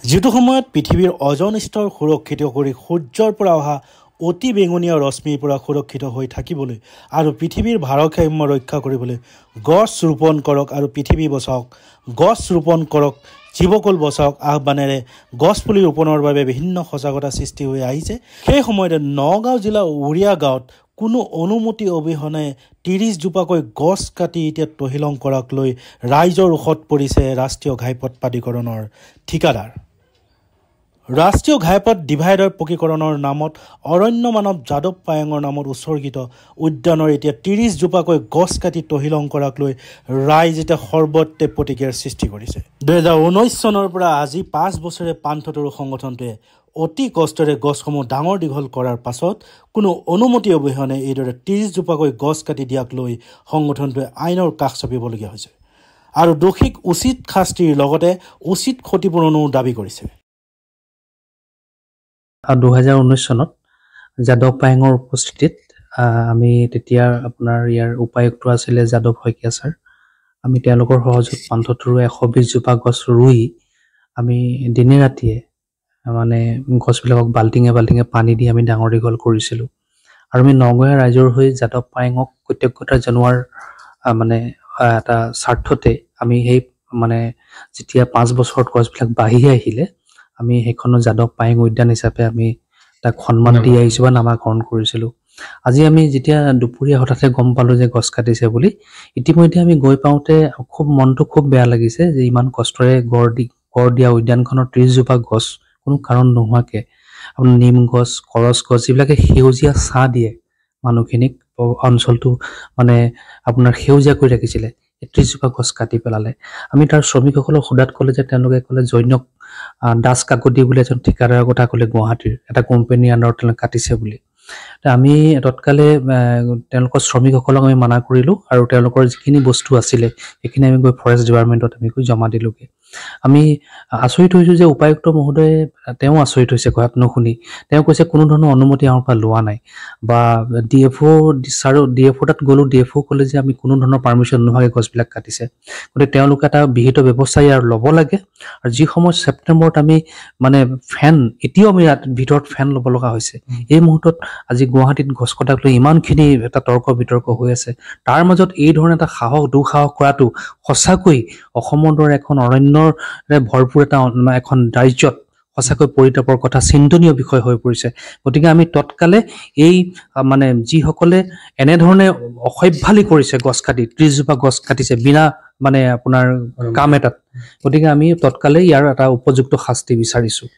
যিটো সময়ত পৃথিৱীৰ অজন স্তৰ সুৰক্ষিত কৰি সূৰ্যৰ পৰা অহা অতি বেঙুনীয়া ৰশ্মিৰ পৰা সুৰক্ষিত হৈ থাকিবলৈ আৰু পৃথিৱীৰ ভাৰসাম্য ৰক্ষা কৰিবলৈ গছ ৰোপণ কৰক আৰু পৃথিৱী বচাওক, গছ ৰোপণ কৰক, জীৱকুল বচাওক আহ্বানেৰে গছপুলি ৰোপণৰ বাবে বিভিন্ন সজাগতা সৃষ্টি হৈ আহিছে। সেই সময়তে নগাঁও জিলাৰ উৰিয়া গাঁৱত কোনো অনুমতি অবিহনে ৩০ জোপাকৈ গছ কাটি এতিয়া তহিলং কৰাক লৈ ৰাইজৰ ৰোষত পৰিছে ৰাষ্ট্ৰীয় ঘাইপথ প্ৰাধিকৰণৰ ঠিকাদাৰ। ৰাষ্ট্ৰীয় ঘাইপথ ডিভাইডাৰ পকীকৰণৰ নামত অৰণ্য মানৱ যাদৱ পায়েঙৰ নামত উৎসৰ্গিত উদ্যানৰ এতিয়া ৩০ জোপাকৈ গছ কাটি তহিলং কৰাক লৈ ৰাইজ এতিয়া সৰ্বত্ৰে প্ৰতিক্ৰিয়াৰ সৃষ্টি কৰিছে। ২০১৯ চনৰ পৰা আজি ৫ বছৰে পাণথতৰু সংগঠনটোৱে অতি কষ্টেৰে গছসমূহ ডাঙৰ দীঘল কৰাৰ পাছত কোনো অনুমতি অবিহনে এইদৰে ৩০ জোপাকৈ গছ কাটি দিয়াক লৈ সংগঠনটোৱে আইনৰ কাষ চাপিবলগীয়া হৈছে আৰু দোষীক উচিত শাস্তিৰ লগতে উচিত ক্ষতিপূৰণো দাবী কৰিছে। ২০১৯ চনত যাদৱ পায়েঙৰ উপস্থিতিত আমি তেতিয়া আপোনাৰ ইয়াৰ উপায়ুক্ত আছিলে যাদৱ শইকীয়া ছাৰ। আমি তেওঁলোকৰ সহযোগত পাণথতৰু ১২০ জোপা গছ ৰুই আমি দিনে ৰাতিয়ে মানে গছবিলাকক বাল্টিঙে বাল্টিঙে পানী দি আমি ডাঙৰ দীঘল কৰিছিলোঁ আৰু আমি নগঞা ৰাইজৰ হৈ যাদৱ পায়েঙক কৃতজ্ঞতা জনোৱাৰ মানে এটা স্বাৰ্থতে আমি সেই মানে যেতিয়া ৫ বছৰত গছবিলাক বাঢ়ি আহিলে আমি সেইখনো যাদৱ পায়েং উদ্যান হিচাপে আমি তাক সন্মান দি আহিছোঁ বা নামাকৰণ কৰিছিলোঁ। আজি আমি যেতিয়া দুপৰীয়া হঠাতে গম পালোঁ যে গছ কাটিছে বুলি, ইতিমধ্যে আমি গৈ পাওঁতে মনটো খুব বেয়া লাগিছে যে ইমান কষ্টৰে গঢ় দিয়া উদ্যানখনৰ ৩০ জোপা গছ কোনো কাৰণ নোহোৱাকৈ আপোনাৰ নিম গছ, কৰচ গছ যিবিলাকে সেউজীয়া ছাঁ দিয়ে মানুহখিনিক, অঞ্চলটো মানে আপোনাৰ সেউজীয়া কৰি ৰাখিছিলে, ৩০ জোপা গছ কাটি পেলালে। আমি তাৰ শ্ৰমিকসকলক সোধাত ক'লে যে তেওঁলোকে ক'লে জৈনক দাস কাকতি বুলি এজন ঠিকাদাৰৰ কথা ক'লে, গুৱাহাটীৰ এটা কোম্পানীৰ আণ্ডাৰত তেওঁলোকে কাটিছে বুলি। আমি তৎকালে তেওঁলোকৰ শ্ৰমিকসকলক আমি মানা কৰিলোঁ আৰু তেওঁলোকৰ যিখিনি বস্তু আছিলে সেইখিনি আমি গৈ ফৰেষ্ট ডিপাৰ্টমেণ্টত আমি গৈ জমা দিলোঁগৈ। আমি আচৰিত হৈছোঁ যে উপায়ুক্ত মহোদয়ে তেওঁ আচৰিত হৈছে কথাটো নুশুনি। তেওঁ কৈছে কোনো ধৰণৰ অনুমতি আমাৰ পৰা লোৱা নাই বা DFO তাত গ'লোঁ, DFO ক'লে যে আমি কোনো ধৰণৰ পাৰ্মিশ্যন নোহোৱাকৈ গছবিলাক কাটিছে। গতিকে তেওঁলোকে এটা বিহিত ব্যৱস্থা ইয়াৰ ল'ব লাগে আৰু যি সময়ত ছেপ্টেম্বৰত আমি মানে ফেন এতিয়াও আমি ভিতৰত ফেন ল'ব লগা হৈছে, এই মুহূৰ্তত আজি গুৱাহাটীত গছ কটাক লৈ ইমানখিনি এটা তৰ্ক বিতৰ্ক হৈ আছে, তাৰ মাজত এই ধৰণে এটা দুঃসাহস কৰাটো সঁচাকৈ অসমৰ দৰে এখন অৰণ্যৰে ভৰপূৰ এখন ৰাজ্যত সঁচাকৈ পৰিতাপৰ কথা, চিন্তনীয় বিষয় হৈ পৰিছে। গতিকে আমি তৎকালে এই মানে যিসকলে এনেধৰণে অসভ্যালি কৰিছে গছ কাটি ৩০ জোপা গছ কাটিছে বিনা মানে আপোনাৰ কাম এটাত, গতিকে আমি তৎকালে ইয়াৰ এটা উপযুক্ত শাস্তি বিচাৰিছোঁ।